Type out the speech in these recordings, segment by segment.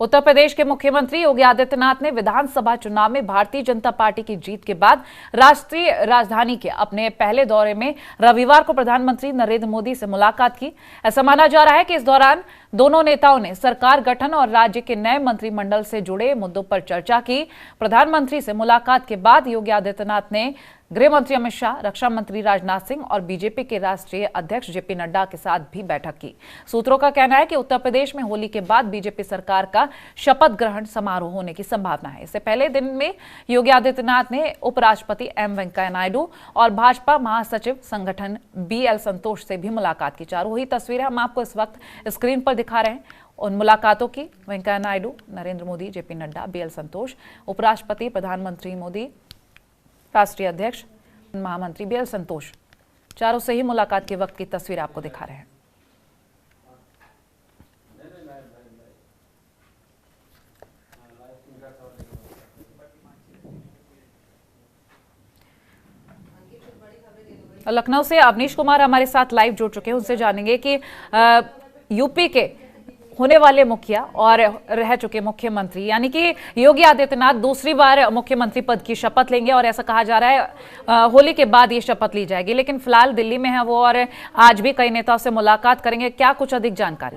उत्तर प्रदेश के मुख्यमंत्री योगी आदित्यनाथ ने विधानसभा चुनाव में भारतीय जनता पार्टी की जीत के बाद राष्ट्रीय राजधानी के अपने पहले दौरे में रविवार को प्रधानमंत्री नरेंद्र मोदी से मुलाकात की। ऐसा माना जा रहा है कि इस दौरान दोनों नेताओं ने सरकार गठन और राज्य के नए मंत्रिमंडल से जुड़े मुद्दों पर चर्चा की। प्रधानमंत्री से मुलाकात के बाद योगी आदित्यनाथ ने गृह मंत्री अमित शाह, रक्षा मंत्री राजनाथ सिंह और बीजेपी के राष्ट्रीय अध्यक्ष जेपी नड्डा के साथ भी बैठक की। सूत्रों का कहना है कि उत्तर प्रदेश में होली के बाद बीजेपी सरकार का शपथ ग्रहण समारोह होने की संभावना है। इससे पहले दिन में योगी आदित्यनाथ ने उपराष्ट्रपति एम वेंकैया नायडू और भाजपा महासचिव संगठन बीएल संतोष से भी मुलाकात की। चारों ही तस्वीरें हम आपको इस वक्त स्क्रीन पर दिखा रहे हैं उन मुलाकातों की। वेंकैया नायडू, नरेंद्र मोदी, जेपी नड्डा, बीएल संतोष, उपराष्ट्रपति, प्रधानमंत्री मोदी, राष्ट्रीय अध्यक्ष, महामंत्री बीएल संतोष, चारों से ही मुलाकात के वक्त की तस्वीर आपको दिखा रहे हैं। लखनऊ से अवनीश कुमार हमारे साथ लाइव जुड़ चुके हैं। उनसे जानेंगे कि यूपी के होने वाले मुखिया और रह चुके मुख्यमंत्री यानी कि योगी आदित्यनाथ दूसरी बार मुख्यमंत्री पद की शपथ लेंगे और ऐसा कहा जा रहा है होली के बाद ये शपथ ली जाएगी। लेकिन फिलहाल दिल्ली में है वो और आज भी कई नेताओं से मुलाकात करेंगे। क्या कुछ अधिक जानकारी?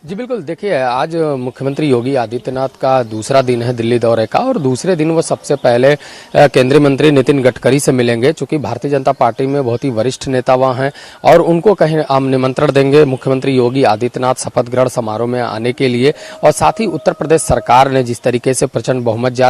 जी बिल्कुल, देखिए आज मुख्यमंत्री योगी आदित्यनाथ का दूसरा दिन है दिल्ली दौरे का और दूसरे दिन वो सबसे पहले केंद्रीय मंत्री नितिन गडकरी से मिलेंगे, चूंकि भारतीय जनता पार्टी में बहुत ही वरिष्ठ नेता वहाँ हैं और उनको कहीं निमंत्रण देंगे मुख्यमंत्री योगी आदित्यनाथ शपथ ग्रहण समारोह में आने के लिए। और साथ ही उत्तर प्रदेश सरकार ने जिस तरीके से प्रचंड बहुमत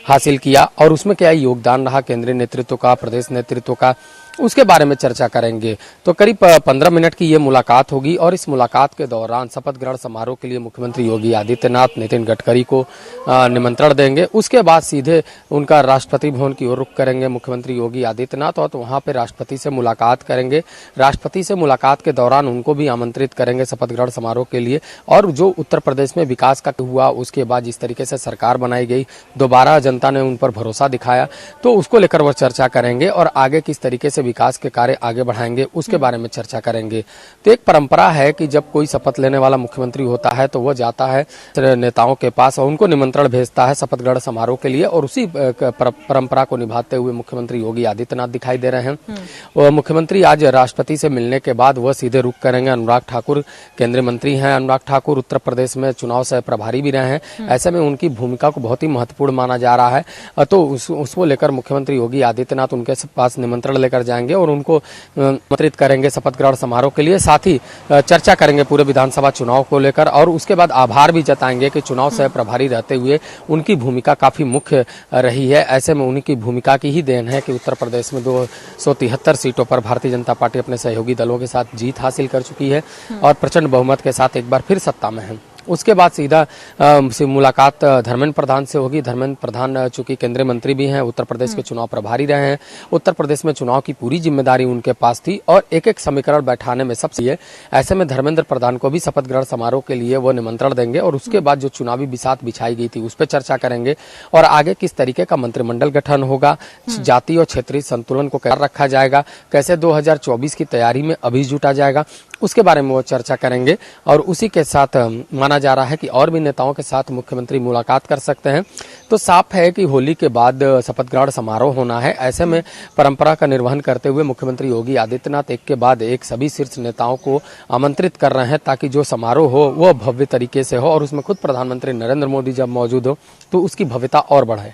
हासिल किया और उसमें क्या योगदान रहा केंद्रीय नेतृत्व का, प्रदेश नेतृत्व का, उसके बारे में चर्चा करेंगे। तो करीब 15 मिनट की ये मुलाकात होगी और इस मुलाकात के दौरान शपथ ग्रहण समारोह के लिए मुख्यमंत्री योगी आदित्यनाथ नितिन गडकरी को निमंत्रण देंगे। उसके बाद सीधे उनका राष्ट्रपति भवन की ओर रुख करेंगे मुख्यमंत्री योगी आदित्यनाथ और तो वहाँ पे राष्ट्रपति से मुलाकात करेंगे। राष्ट्रपति से मुलाकात के दौरान उनको भी आमंत्रित करेंगे शपथ ग्रहण समारोह के लिए। और जो उत्तर प्रदेश में विकास का हुआ, उसके बाद जिस तरीके से सरकार बनाई गई, दोबारा जनता ने उन पर भरोसा दिखाया, तो उसको लेकर वो चर्चा करेंगे और आगे किस तरीके से विकास के कार्य आगे बढ़ाएंगे उसके बारे में चर्चा करेंगे। तो एक परंपरा है कि जब कोई शपथ लेने वाला मुख्यमंत्री होता है तो वो जाता है नेताओं के पास और उनको निमंत्रण भेजता है शपथ ग्रहण समारोह के लिए और उसी परंपरा को निभाते हुए मुख्यमंत्री योगी आदित्यनाथ दिखाई दे रहे हैं। मुख्यमंत्री आज राष्ट्रपति से मिलने के बाद वह सीधे रुख करेंगे। अनुराग ठाकुर केंद्रीय मंत्री हैं। अनुराग ठाकुर उत्तर प्रदेश में चुनाव से प्रभारी भी रहे हैं। ऐसे में उनकी भूमिका को बहुत ही महत्वपूर्ण माना जा रहा है। तो उसको लेकर मुख्यमंत्री योगी आदित्यनाथ उनके पास निमंत्रण लेकर जाएंगे और उनको आमंत्रित करेंगे शपथ ग्रहण समारोह के लिए। साथ ही चर्चा करेंगे पूरे विधानसभा चुनाव को लेकर और उसके बाद आभार भी जताएंगे कि चुनाव से प्रभारी रहते हुए उनकी भूमिका काफी मुख्य रही है। ऐसे में उनकी भूमिका की ही देन है कि उत्तर प्रदेश में 273 सीटों पर भारतीय जनता पार्टी अपने सहयोगी दलों के साथ जीत हासिल कर चुकी है और प्रचंड बहुमत के साथ एक बार फिर सत्ता में है। उसके बाद सीधा मुलाकात धर्मेंद्र प्रधान से होगी। धर्मेंद्र प्रधान चूंकि केंद्रीय मंत्री भी हैं, उत्तर प्रदेश के चुनाव प्रभारी रहे हैं, उत्तर प्रदेश में चुनाव की पूरी जिम्मेदारी उनके पास थी और एक एक समीकरण बैठाने में सबसे ऐसे में धर्मेंद्र प्रधान को भी शपथ ग्रहण समारोह के लिए वो निमंत्रण देंगे और उसके बाद जो चुनावी बिसात बिछाई गई थी उस पर चर्चा करेंगे और आगे किस तरीके का मंत्रिमंडल गठन होगा, जाति और क्षेत्रीय संतुलन को कैसे रखा जाएगा, कैसे 2024 की तैयारी में अभी जुटा जाएगा, उसके बारे में वो चर्चा करेंगे। और उसी के साथ माना जा रहा है कि और भी नेताओं के साथ मुख्यमंत्री मुलाकात कर सकते हैं। तो साफ है कि होली के बाद शपथ ग्रहण समारोह होना है। ऐसे में परंपरा का निर्वहन करते हुए मुख्यमंत्री योगी आदित्यनाथ एक के बाद एक सभी शीर्ष नेताओं को आमंत्रित कर रहे हैं ताकि जो समारोह हो वो भव्य तरीके से हो और उसमें खुद प्रधानमंत्री नरेंद्र मोदी जब मौजूद हो तो उसकी भव्यता और बढ़े।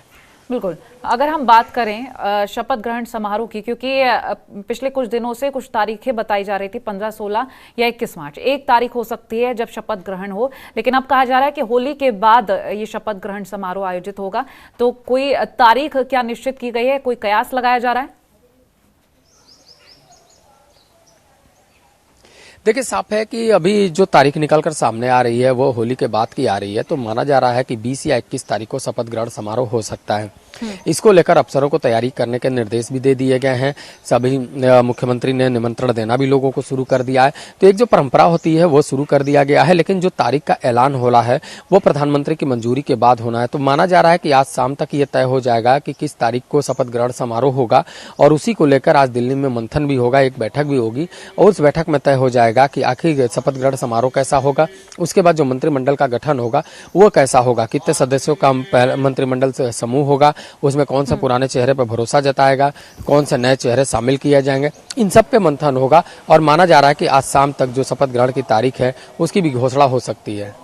बिल्कुल। अगर हम बात करें शपथ ग्रहण समारोह की, क्योंकि पिछले कुछ दिनों से कुछ तारीखें बताई जा रही थी 15, 16 या 21 मार्च, एक तारीख हो सकती है जब शपथ ग्रहण हो, लेकिन अब कहा जा रहा है कि होली के बाद ये शपथ ग्रहण समारोह आयोजित होगा। तो कोई तारीख क्या निश्चित की गई है, कोई कयास लगाया जा रहा है? देखिए साफ है कि अभी जो तारीख निकलकर सामने आ रही है वो होली के बाद की आ रही है। तो माना जा रहा है कि 20 या 21 तारीख को शपथ ग्रहण समारोह हो सकता है। इसको लेकर अफसरों को तैयारी करने के निर्देश भी दे दिए गए हैं। सभी मुख्यमंत्री ने निमंत्रण देना भी लोगों को शुरू कर दिया है। तो एक जो परंपरा होती है वो शुरू कर दिया गया है, लेकिन जो तारीख का ऐलान हो रहा है वो प्रधानमंत्री की मंजूरी के बाद होना है। तो माना जा रहा है कि आज शाम तक ये तय हो जाएगा कि किस तारीख को शपथ ग्रहण समारोह होगा, और उसी को लेकर आज दिल्ली में मंथन भी होगा, एक बैठक भी होगी, और उस बैठक में तय हो जाएगा कि आखिर शपथ ग्रहण समारोह कैसा होगा। उसके बाद जो मंत्रिमंडल का गठन होगा वो कैसा होगा, कितने सदस्यों का मंत्रिमंडल से समूह होगा, उसमें कौन सा पुराने चेहरे पर भरोसा जताएगा, कौन से नए चेहरे शामिल किए जाएंगे, इन सब पे मंथन होगा। और माना जा रहा है कि आज शाम तक जो शपथ ग्रहण की तारीख है उसकी भी घोषणा हो सकती है।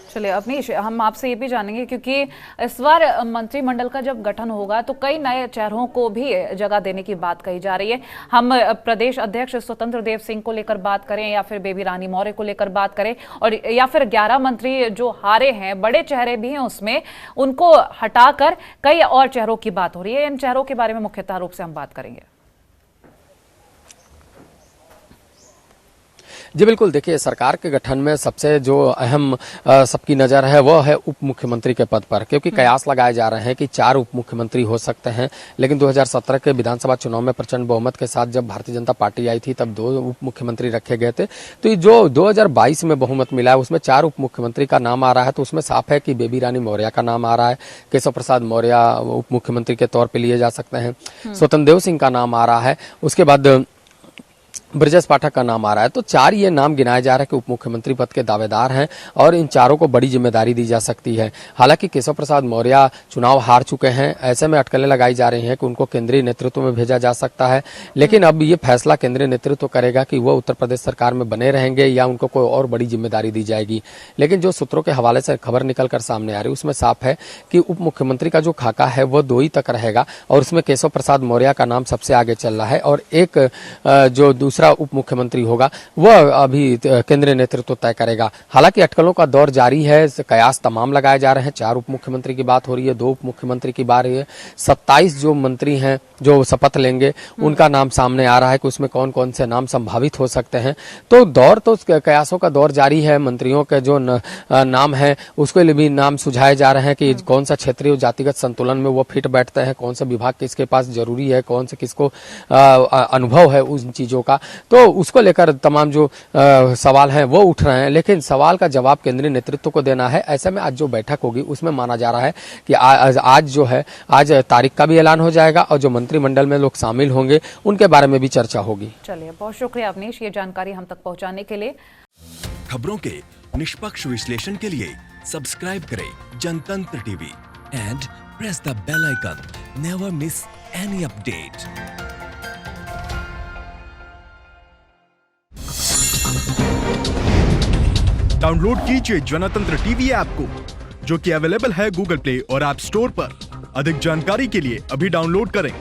चलिए अवनीश, हम आपसे ये भी जानेंगे क्योंकि इस बार मंत्रिमंडल का जब गठन होगा तो कई नए चेहरों को भी जगह देने की बात कही जा रही है। हम प्रदेश अध्यक्ष स्वतंत्र देव सिंह को लेकर बात करें या फिर बेबी रानी मौर्य को लेकर बात करें, और या फिर 11 मंत्री जो हारे हैं, बड़े चेहरे भी हैं उसमें, उनको हटाकर कई और चेहरों की बात हो रही है। इन चेहरों के बारे में मुख्यतः रूप से हम बात करेंगे। जी बिल्कुल, देखिए सरकार के गठन में सबसे जो अहम सबकी नज़र है वो है उप मुख्यमंत्री के पद पर, क्योंकि कयास लगाए जा रहे हैं कि 4 उप मुख्यमंत्री हो सकते हैं। लेकिन 2017 के विधानसभा चुनाव में प्रचंड बहुमत के साथ जब भारतीय जनता पार्टी आई थी तब 2 उप मुख्यमंत्री रखे गए थे। तो ये जो 2022 में बहुमत मिला है उसमें 4 उप मुख्यमंत्री का नाम आ रहा है। तो उसमें साफ है कि बेबी रानी मौर्य का नाम आ रहा है, केशव प्रसाद मौर्य उप मुख्यमंत्री के तौर पर लिए जा सकते हैं, स्वतंत्र देव सिंह का नाम आ रहा है, उसके बाद ब्रजेश पाठक का नाम आ रहा है। तो 4 ये नाम गिनाए जा रहे हैं कि उप मुख्यमंत्री पद के दावेदार हैं, और इन चारों को बड़ी जिम्मेदारी दी जा सकती है। हालांकि केशव प्रसाद मौर्य चुनाव हार चुके हैं, ऐसे में अटकलें लगाई जा रही हैं कि उनको केंद्रीय नेतृत्व में भेजा जा सकता है। लेकिन अब ये फैसला केंद्रीय नेतृत्व करेगा कि वो उत्तर प्रदेश सरकार में बने रहेंगे या उनको कोई और बड़ी जिम्मेदारी दी जाएगी। लेकिन जो सूत्रों के हवाले से खबर निकल कर सामने आ रही है उसमें साफ है कि उप मुख्यमंत्री का जो खाका है वो 2 ही तक रहेगा, और उसमें केशव प्रसाद मौर्य का नाम सबसे आगे चल रहा है, और एक जो दूसरा उप मुख्यमंत्री होगा वह अभी केंद्रीय नेतृत्व तय करेगा। हालांकि अटकलों का दौर जारी है, कयास तमाम लगाए जा रहे हैं। 4 उप मुख्यमंत्री की बात हो रही है, 2 उप मुख्यमंत्री की बात है, 27 जो मंत्री हैं जो शपथ लेंगे उनका नाम सामने आ रहा है कि उसमें कौन कौन से नाम संभावित हो सकते हैं। तो दौर तो कयासों का दौर जारी है। मंत्रियों के जो नाम है उसके लिए भी नाम सुझाए जा रहे हैं कि कौन सा क्षेत्रीय जातिगत संतुलन में वो फिट बैठते हैं, कौन सा विभाग किसके पास जरूरी है, कौन से किसको अनुभव है उन चीजों का। तो उसको लेकर तमाम जो सवाल हैं वो उठ रहे हैं, लेकिन सवाल का जवाब केंद्रीय नेतृत्व को देना है। ऐसे में आज जो बैठक होगी उसमें माना जा रहा है कि आज तारीख का भी ऐलान हो जाएगा, और जो मंत्रिमंडल में लोग शामिल होंगे उनके बारे में भी चर्चा होगी। चलिए, बहुत शुक्रिया अवनीश ये जानकारी हम तक पहुंचाने के लिए। खबरों के निष्पक्ष विश्लेषण के लिए सब्सक्राइब करें Jantantra TV and press the bell icon. Never miss any update. Download कीजिए जनतंत्र टीवी ऐप को, जो कि अवेलेबल है गूगल प्ले और ऐप स्टोर पर। अधिक जानकारी के लिए अभी डाउनलोड करें।